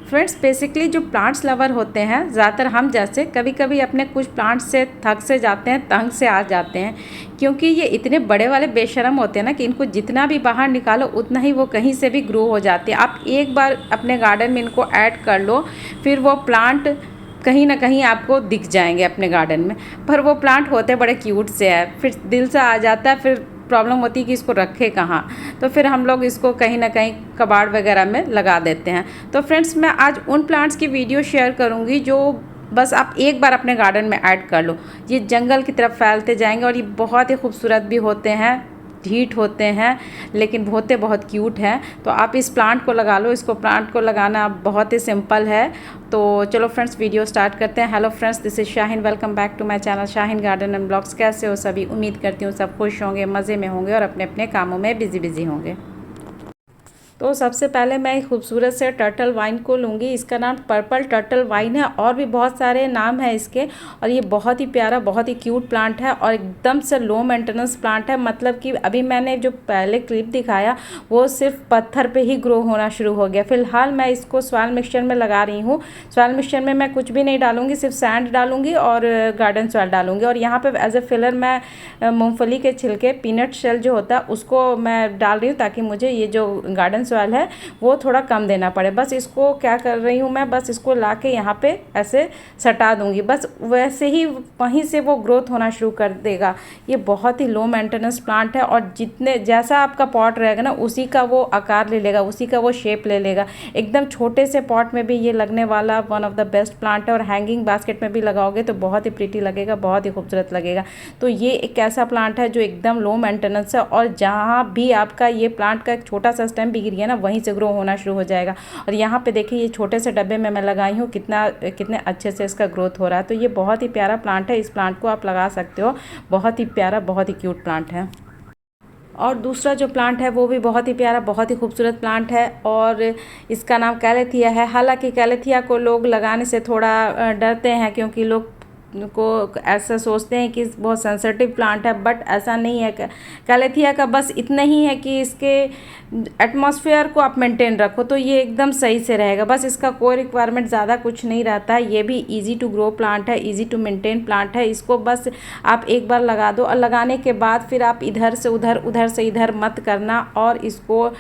Friends basically जो plants lover होते हैं, ज़्यादातर हम जैसे कभी कभी अपने कुछ प्लांट्स से थक से जाते हैं, तंग से आ जाते हैं, क्योंकि ये इतने बड़े वाले बेशरम होते हैं ना कि इनको जितना भी बाहर निकालो उतना ही वो कहीं से भी ग्रो हो जाते हैं। आप एक बार अपने गार्डन में इनको ऐड कर लो, फिर वो प्लांट कहीं ना कहीं आपको दिख जाएंगे अपने गार्डन में। पर वो प्लांट होते बड़े क्यूट से है, फिर दिल से आ जाता है, फिर प्रॉब्लम होती है कि इसको रखे कहाँ, तो फिर हम लोग इसको कहीं ना कहीं कबाड़ वगैरह में लगा देते हैं। तो फ्रेंड्स मैं आज उन प्लांट्स की वीडियो शेयर करूँगी जो बस आप एक बार अपने गार्डन में ऐड कर लो, ये जंगल की तरफ फैलते जाएंगे और ये बहुत ही खूबसूरत भी होते हैं, हीट होते हैं, लेकिन होते बहुत क्यूट हैं। तो आप इस प्लांट को लगा लो, इसको प्लांट को लगाना बहुत ही सिंपल है। तो चलो फ्रेंड्स वीडियो स्टार्ट करते हैं। Hello friends, this is Shaheen, welcome back to my channel Shaheen garden and blogs. कैसे हो सभी? उम्मीद करती हूँ सब खुश होंगे, मज़े में होंगे और अपने अपने कामों में बिजी होंगे। तो सबसे पहले मैं एक खूबसूरत से टर्टल वाइन को लूँगी। इसका नाम पर्पल टर्टल वाइन है, और भी बहुत सारे नाम हैं इसके। और ये बहुत ही प्यारा, बहुत ही क्यूट प्लांट है और एकदम से लो मेंटेनेंस प्लांट है। मतलब कि अभी मैंने जो पहले क्लिप दिखाया वो सिर्फ पत्थर पे ही ग्रो होना शुरू हो गया। फिलहाल मैं इसको सॉइल मिक्सचर में लगा रही हूँ। सॉइल मिक्सचर में मैं कुछ भी नहीं डालूँगी, सिर्फ सैंड डालूँगी और गार्डन सॉइल डालूँगी। और यहाँ पर एज ए फिलर मैं मूँगफली के छिलके, पीनट शेल जो होता है, उसको मैं डाल रही हूँ ताकि मुझे ये जो गार्डन सॉइल है वो थोड़ा कम देना पड़े। बस इसको क्या कर रही हूँ मैं, बस इसको लाके यहाँ पे ऐसे सटा दूँगी, बस वैसे ही वहीं से वो ग्रोथ होना शुरू कर देगा। ये बहुत ही लो मेंटेनेंस प्लांट है और जितने जैसा आपका पॉट रहेगा ना उसी का वो आकार ले लेगा, उसी का वो शेप ले लेगा। एकदम छोटे से पॉट में भी ये लगने वाला one of the best plant है, और हैंगिंग बास्केट में भी लगाओगे तो बहुत ही प्रीटी लगेगा, बहुत ही खूबसूरत लगेगा। तो ये एक ऐसा प्लांट है जो एकदम लो मेंटेनेंस है, और जहाँ भी आपका ये प्लांट का एक छोटा सा स्टेम भी गिर गया ना वहीं से ग्रो होना शुरू हो जाएगा। और यहाँ पे देखिए ये छोटे से डब्बे में मैं लगाई हूँ, कितने अच्छे से इसका ग्रोथ हो रहा है। तो ये बहुत ही प्यारा प्लांट है, इस प्लांट को आप लगा सकते हो। बहुत ही प्यारा, बहुत ही क्यूट प्लांट है। और दूसरा जो प्लांट है वो भी बहुत ही प्यारा, बहुत ही खूबसूरत प्लांट है, और इसका नाम कैलेथिया है। हालांकि कैलेथिया को लोग लगाने से थोड़ा डरते हैं, क्योंकि लोग को ऐसा सोचते हैं कि बहुत सेंसिटिव प्लांट है, बट ऐसा नहीं है। कैलेथिया का बस इतना ही है कि इसके एटमॉस्फेयर को आप मेंटेन रखो तो ये एकदम सही से रहेगा। बस इसका कोई रिक्वायरमेंट ज़्यादा कुछ नहीं रहता है। ये भी इजी टू ग्रो प्लांट है, इजी टू मेंटेन प्लांट है। इसको बस आप एक बार लगा दो, और लगाने के बाद फिर आप इधर से उधर, उधर से इधर मत करना, और इसको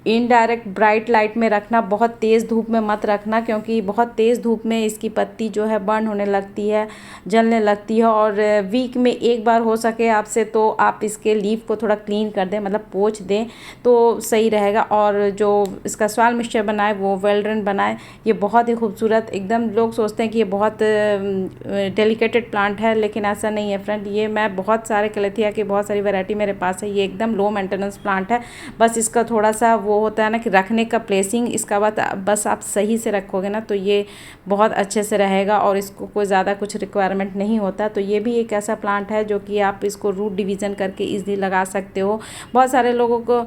इनडायरेक्ट ब्राइट लाइट में रखना, बहुत तेज़ धूप में मत रखना, क्योंकि बहुत तेज़ धूप में इसकी पत्ती जो है बर्न होने लगती है, जलने लगती है। और वीक में एक बार हो सके आपसे तो आप इसके लीफ को थोड़ा क्लीन कर दें, मतलब पोंछ दें तो सही रहेगा। और जो इसका सॉइल मिक्सचर बनाए वो वेल ड्रेन बनाए। ये बहुत ही खूबसूरत, एकदम लोग सोचते हैं कि ये बहुत डेलिकेटेड प्लांट है, लेकिन ऐसा नहीं है फ्रेंड। ये मैं बहुत सारे कैलेथिया की बहुत सारी वैरायटी मेरे पास है। ये एकदम लो मेंटेनेंस प्लांट है। बस इसका थोड़ा सा वो होता है ना कि रखने का प्लेसिंग, इसका बाद बस आप सही से रखोगे ना तो ये बहुत अच्छे से रहेगा, और इसको कोई ज़्यादा कुछ रिक्वायरमेंट नहीं होता। तो ये भी एक ऐसा प्लांट है जो कि आप इसको रूट डिवीज़न करके ईजिली लगा सकते हो। बहुत सारे लोगों को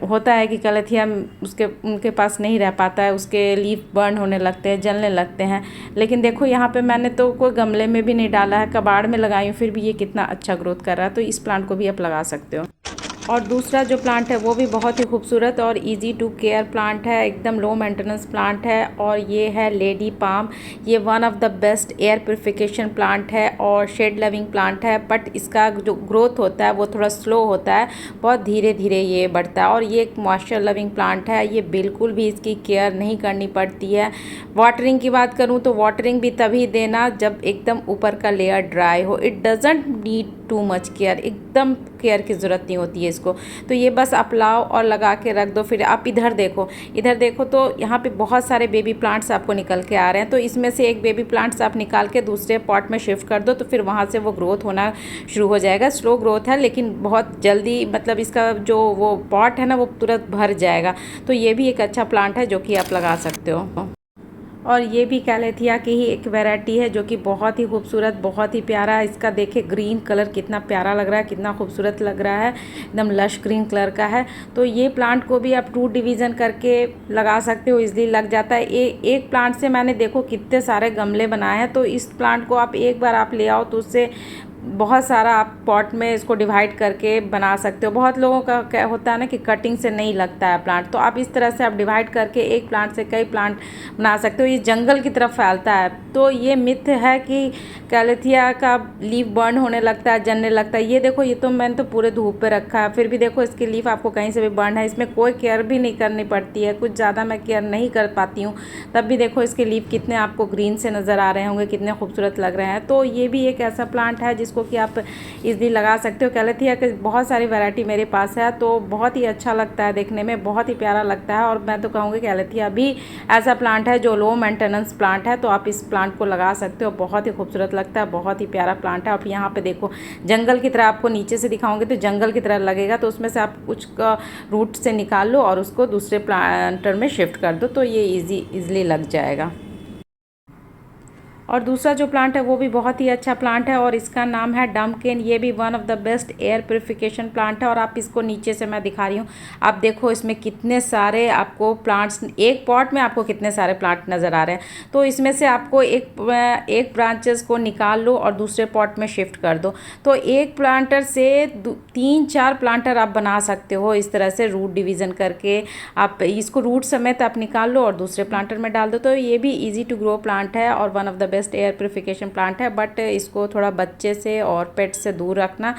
होता है कि कैलेथिया उनके पास नहीं रह पाता है, उसके लीफ बर्न होने लगते हैं, जलने लगते हैं। लेकिन देखो यहाँ पे मैंने तो कोई गमले में भी नहीं डाला है, कबाड़ में लगाई हूँ, फिर भी ये कितना अच्छा ग्रोथ कर रहा है। तो इस प्लांट को भी आप लगा सकते हो। और दूसरा जो प्लांट है वो भी बहुत ही खूबसूरत और इजी टू केयर प्लांट है, एकदम लो मेंटेनेंस प्लांट है, और ये है लेडी पाम। ये one of the best air purification plant है और शेड लविंग प्लांट है, बट इसका जो ग्रोथ होता है वो थोड़ा स्लो होता है, बहुत धीरे धीरे ये बढ़ता है। और ये एक मॉइस्चर लविंग प्लांट है, ये बिल्कुल भी इसकी केयर नहीं करनी पड़ती है। वाटरिंग की बात करूँ तो वाटरिंग भी तभी देना जब एकदम ऊपर का लेयर ड्राई हो। It doesn't need too much care, एकदम केयर की ज़रूरत नहीं होती है इसको। तो ये बस आप लाओ और लगा के रख दो। फिर आप इधर देखो तो यहाँ पे बहुत सारे बेबी प्लांट्स आपको निकल के आ रहे हैं। तो इसमें से एक बेबी प्लांट्स आप निकाल के दूसरे पॉट में शिफ्ट कर दो, तो फिर वहाँ से वो ग्रोथ होना शुरू हो जाएगा। स्लो ग्रोथ है लेकिन बहुत जल्दी, मतलब इसका जो वो पॉट है ना वो तुरंत भर जाएगा। तो ये भी एक अच्छा प्लांट है जो कि आप लगा सकते हो। और ये भी कैलेथिया की ही एक वैरायटी है जो कि बहुत ही खूबसूरत, बहुत ही प्यारा है। इसका देखिए ग्रीन कलर कितना प्यारा लग रहा है, कितना खूबसूरत लग रहा है, एकदम लश ग्रीन कलर का है। तो ये प्लांट को भी आप रूट डिवीज़न करके लगा सकते हो, इजली लग जाता है। एक प्लांट से मैंने देखो कितने सारे गमले बनाए हैं। तो इस प्लांट को आप एक बार आप ले आओ तो उससे बहुत सारा आप पॉट में इसको डिवाइड करके बना सकते हो। बहुत लोगों का क्या होता है ना कि कटिंग से नहीं लगता है प्लांट, तो आप इस तरह से आप डिवाइड करके एक प्लांट से कई प्लांट बना सकते हो। ये जंगल की तरफ फैलता है, तो ये मिथ है कि कैलेथिया का लीफ बर्न होने लगता है, जलने लगता है। ये देखो, ये तो मैंने तो पूरे धूप पे रखा है, फिर भी देखो इसकी लीफ आपको कहीं से भी बर्न है। इसमें कोई केयर भी नहीं करनी पड़ती है, कुछ ज़्यादा मैं केयर नहीं कर पाती हूँ, तब भी देखो इसके लीफ कितने आपको ग्रीन से नज़र आ रहे होंगे, कितने खूबसूरत लग रहे हैं। तो ये भी एक ऐसा प्लांट है जिसको कि आप इजीली लगा सकते हो। कैलेथिया के बहुत सारी वैरायटी मेरे पास है, तो बहुत ही अच्छा लगता है देखने में, बहुत ही प्यारा लगता है। और मैं तो कहूँगी कैलेथिया भी ऐसा प्लांट है जो लो मेंटेनेंस प्लांट है, तो आप इस प्लांट को लगा सकते हो। बहुत ही खूबसूरत लगता है, बहुत ही प्यारा प्लांट है। और यहाँ पे देखो जंगल की तरह, आपको नीचे से दिखाऊंगे तो जंगल की तरह लगेगा, तो उसमें से आप कुछ का रूट से निकाल लो और उसको दूसरे प्लांटर में शिफ्ट कर दो, तो ये इजीली लग जाएगा। और दूसरा जो प्लांट है वो भी बहुत ही अच्छा प्लांट है और इसका नाम है डम्पकिन। ये भी one of the best air purification plant है। और आप इसको नीचे से मैं दिखा रही हूँ, आप देखो इसमें कितने सारे आपको प्लांट्स, एक पॉट में आपको कितने सारे प्लांट नज़र आ रहे हैं। तो इसमें से आपको एक ब्रांचेस को निकाल लो और दूसरे पॉट में शिफ्ट कर दो, तो एक प्लांटर से 3-4 प्लांटर आप बना सकते हो। इस तरह से रूट डिवीज़न करके आप इसको रूट समेत आप निकाल लो और दूसरे प्लांटर में डाल दो। तो ये भी ईजी टू ग्रो प्लांट है और one of the best air purification plant है, बट इसको थोड़ा बच्चे से और पेट से दूर रखना,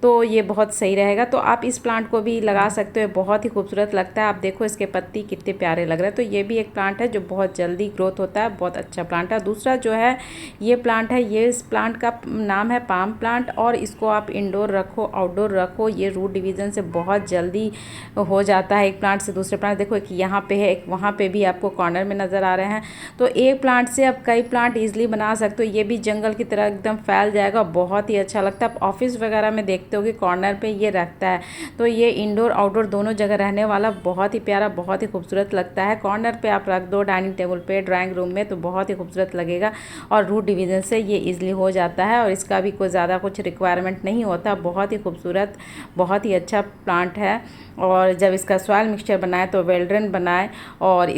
तो ये बहुत सही रहेगा। तो आप इस प्लांट को भी लगा सकते हो, बहुत ही खूबसूरत लगता है। आप देखो इसके पत्ती कितने प्यारे लग रहे हैं। तो ये भी एक प्लांट है जो बहुत जल्दी ग्रोथ होता है, बहुत अच्छा प्लांट है। दूसरा जो है ये प्लांट है, ये इस प्लांट का नाम है पाम प्लांट, और इसको आप इंडोर रखो आउटडोर रखो, ये रूट डिवीज़न से बहुत जल्दी हो जाता है एक प्लांट से दूसरे प्लांट। देखो एक यहाँ पे है, एक वहाँ पे भी आपको कॉर्नर में नज़र आ रहे हैं। तो एक प्लांट से आप कई प्लांट ईजिली बना सकते हो। ये भी जंगल की तरह एकदम फैल जाएगा, बहुत ही अच्छा लगता है। आप ऑफिस वगैरह में देखते हो कि कॉर्नर पे ये रखता है, तो ये इंडोर आउटडोर दोनों जगह रहने वाला बहुत ही प्यारा, बहुत ही खूबसूरत लगता है। कॉर्नर पे आप रख दो, डाइनिंग टेबल पे, ड्राइंग रूम में, तो बहुत ही खूबसूरत लगेगा। और रूट डिवीज़न से ये ईजिली हो जाता है और इसका भी कोई ज़्यादा कुछ रिक्वायरमेंट नहीं होता। बहुत ही खूबसूरत, बहुत ही अच्छा प्लांट है। और जब इसका सॉइल मिक्सचर बनाए तो वेल ड्रेन बनाए, और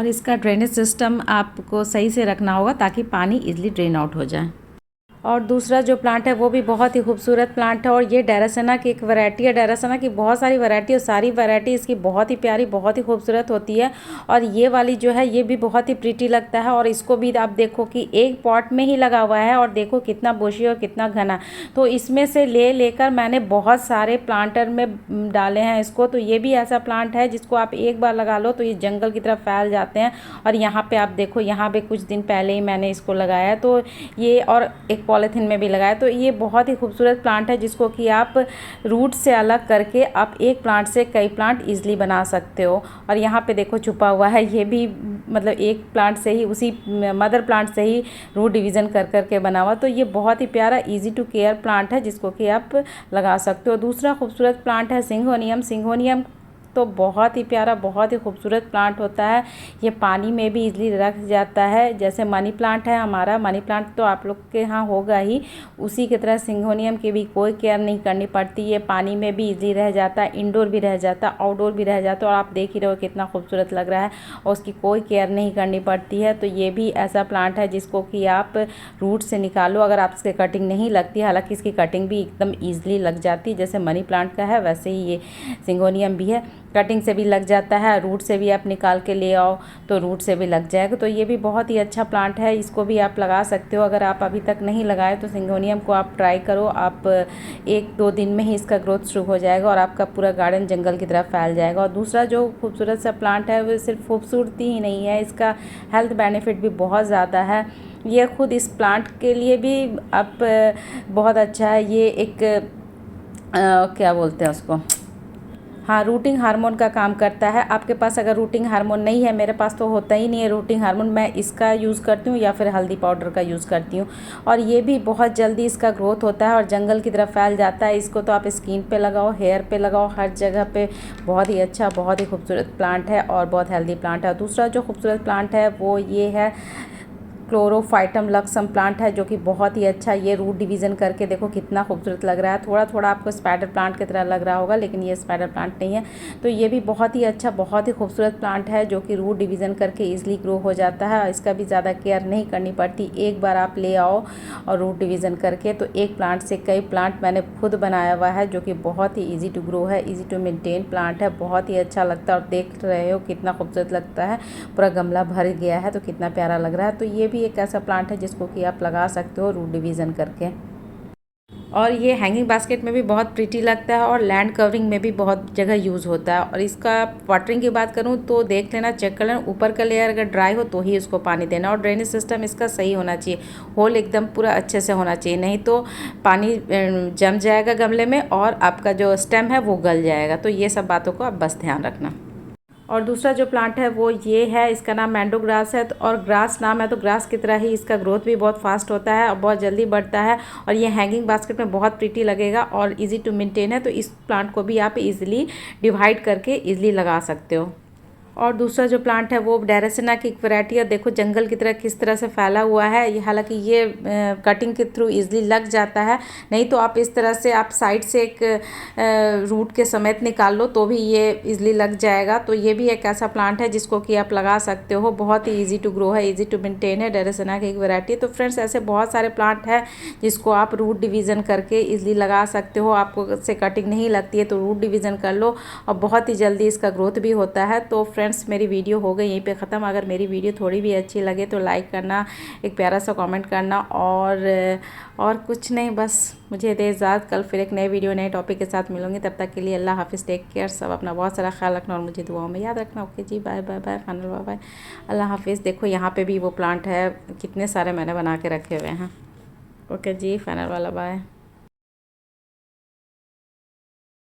इसका ड्रेनेज सिस्टम आपको सही से रखना होगा ताकि पानी इजीली ड्रेन आउट हो जाए। और दूसरा जो प्लांट है वो भी बहुत ही खूबसूरत प्लांट है, और ये डेरासेना की एक वैरायटी है। डेरासेना की बहुत सारी वैरायटी, और सारी वैरायटी इसकी बहुत ही प्यारी, बहुत ही खूबसूरत होती है। और ये वाली जो है ये भी बहुत ही प्रीटी लगता है। और इसको भी आप देखो कि एक पॉट में ही लगा हुआ है, और देखो कितना बुशी और कितना घना। तो इसमें से लेकर मैंने बहुत सारे प्लांटर में डाले हैं इसको। तो ये भी ऐसा प्लांट है जिसको आप एक बार लगा लो तो ये जंगल की तरफ फैल जाते हैं। और यहाँ पर आप देखो, यहाँ पर कुछ दिन पहले ही मैंने इसको लगाया, तो ये और एक पॉलीथीन में भी लगाया। तो ये बहुत ही खूबसूरत प्लांट है जिसको कि आप रूट से अलग करके आप एक प्लांट से कई प्लांट इजीली बना सकते हो। और यहाँ पे देखो छुपा हुआ है, ये भी मतलब एक प्लांट से ही, उसी मदर प्लांट से ही रूट डिवीज़न कर करके बना हुआ। तो ये बहुत ही प्यारा इजी टू केयर प्लांट है जिसको कि आप लगा सकते हो। दूसरा खूबसूरत प्लांट है सिंगोनियम। सिंगोनियम तो बहुत ही प्यारा, बहुत ही खूबसूरत प्लांट होता है। ये पानी में भी इजीली रख जाता है, जैसे मनी प्लांट है हमारा। मनी प्लांट तो आप लोग के यहाँ होगा ही, उसी की तरह सिंगोनियम की भी कोई केयर नहीं करनी पड़ती। ये पानी में भी इजीली रह जाता है, इंडोर भी रह जाता है, आउटडोर भी रह जाता है। और आप देख ही रहो कितना खूबसूरत लग रहा है, और उसकी कोई केयर नहीं करनी पड़ती है। तो ये भी ऐसा प्लांट है जिसको कि आप रूट से निकालो, अगर आप इसके कटिंग नहीं लगती, हालांकि इसकी कटिंग भी एकदम ईजिली लग जाती है, जैसे मनी प्लांट का है वैसे ही ये सिंगोनियम भी है। कटिंग से भी लग जाता है, रूट से भी आप निकाल के ले आओ तो रूट से भी लग जाएगा। तो ये भी बहुत ही अच्छा प्लांट है, इसको भी आप लगा सकते हो। अगर आप अभी तक नहीं लगाए तो सिंगोनियम को आप ट्राई करो, आप 1-2 दिन में ही इसका ग्रोथ शुरू हो जाएगा और आपका पूरा गार्डन जंगल की तरफ फैल जाएगा। और दूसरा जो खूबसूरत सा प्लांट है वो सिर्फ खूबसूरती ही नहीं है, इसका हेल्थ बेनिफिट भी बहुत ज़्यादा है। ये खुद इस प्लांट के लिए भी आप बहुत अच्छा है। ये एक क्या बोलते हैं उसको, हाँ, रूटिंग हार्मोन का काम करता है। आपके पास अगर रूटिंग हार्मोन नहीं है, मेरे पास तो होता ही नहीं है रूटिंग हार्मोन, मैं इसका यूज़ करती हूँ या फिर हल्दी पाउडर का यूज़ करती हूँ। और ये भी बहुत जल्दी इसका ग्रोथ होता है और जंगल की तरफ फैल जाता है। इसको तो आप स्किन पे लगाओ, हेयर पे लगाओ, हर जगह पे बहुत ही अच्छा, बहुत ही खूबसूरत प्लांट है और बहुत हेल्दी प्लांट है। दूसरा जो खूबसूरत प्लांट है वो ये है क्लोरोफाइटम लक्सम प्लांट है जो कि बहुत ही अच्छा, ये रूट डिवीज़न करके देखो कितना खूबसूरत लग रहा है। थोड़ा थोड़ा आपको स्पाइडर प्लांट की तरह लग रहा होगा, लेकिन ये स्पाइडर प्लांट नहीं है। तो ये भी बहुत ही अच्छा, बहुत ही खूबसूरत प्लांट है जो कि रूट डिवीज़न करके ईजिली ग्रो हो जाता है। इसका भी ज़्यादा केयर नहीं करनी पड़ती, एक बार आप ले आओ और रूट डिवीज़न करके। तो एक प्लांट से कई प्लांट मैंने खुद बनाया हुआ है जो कि बहुत ही ईजी टू ग्रो है, ईजी टू मेंटेन प्लांट है, बहुत ही अच्छा लगता है। और देख रहे हो कितना खूबसूरत लगता है, पूरा गमला भर गया है तो कितना प्यारा लग रहा है। तो ये भी एक ऐसा प्लांट है जिसको कि आप लगा सकते हो रूट डिवीज़न करके। और ये हैंगिंग बास्केट में भी बहुत प्रीटी लगता है और लैंड कवरिंग में भी बहुत जगह यूज़ होता है। और इसका वाटरिंग की बात करूँ तो देख लेना, चेक कर लेना, ऊपर का लेयर अगर ड्राई हो तो ही इसको पानी देना। और ड्रेनेज सिस्टम इसका सही होना चाहिए, होल एकदम पूरा अच्छे से होना चाहिए, नहीं तो पानी जम जाएगा गमले में और आपका जो स्टेम है वो गल जाएगा। तो ये सब बातों को आप बस ध्यान रखना। और दूसरा जो प्लांट है वो ये है, इसका नाम मैंडो ग्रास है। और ग्रास नाम है तो ग्रास की तरह ही इसका ग्रोथ भी बहुत फास्ट होता है और बहुत जल्दी बढ़ता है। और ये हैंगिंग बास्केट में बहुत प्रीटी लगेगा और इजी टू मेंटेन है। तो इस प्लांट को भी आप इजीली डिवाइड करके इजीली लगा सकते हो। और दूसरा जो प्लांट है वो डेरेसिना की एक वैरायटी है। देखो जंगल की तरह किस तरह से फैला हुआ है। ये हालांकि ये कटिंग के थ्रू इजीली लग जाता है, नहीं तो आप इस तरह से आप साइड से एक रूट के समेत निकाल लो तो भी ये इजीली लग जाएगा। तो ये भी एक ऐसा प्लांट है जिसको कि आप लगा सकते हो, बहुत ही ईजी टू ग्रो है, ईजी टू मेंटेन है, डेरेसिना की एक वैरायटी। तो फ्रेंड्स ऐसे बहुत सारे प्लांट है जिसको आप रूट डिवीज़न करके ईजिली लगा सकते हो। आपको से कटिंग नहीं लगती है तो रूट डिवीज़न कर लो और बहुत ही जल्दी इसका ग्रोथ भी होता है। तो फ्रेंड्स मेरी वीडियो हो गई यहीं पे ख़त्म। अगर मेरी वीडियो थोड़ी भी अच्छी लगे तो लाइक करना, एक प्यारा सा कमेंट करना और कुछ नहीं, बस मुझे दे इजाज़त। कल फिर एक नए वीडियो नए टॉपिक के साथ मिलूंगी। तब तक के लिए अल्लाह हाफिज़, टेक केयर, सब अपना बहुत सारा ख्याल रखना और मुझे दुआओं में याद रखना। Okay ji, bye bye bye, final bye bye, अल्लाह हाफिज़। देखो यहाँ पे भी वो प्लांट है, कितने सारे मैंने बना के रखे हुए हैं। ओके जी, फाइनल वाला बाय।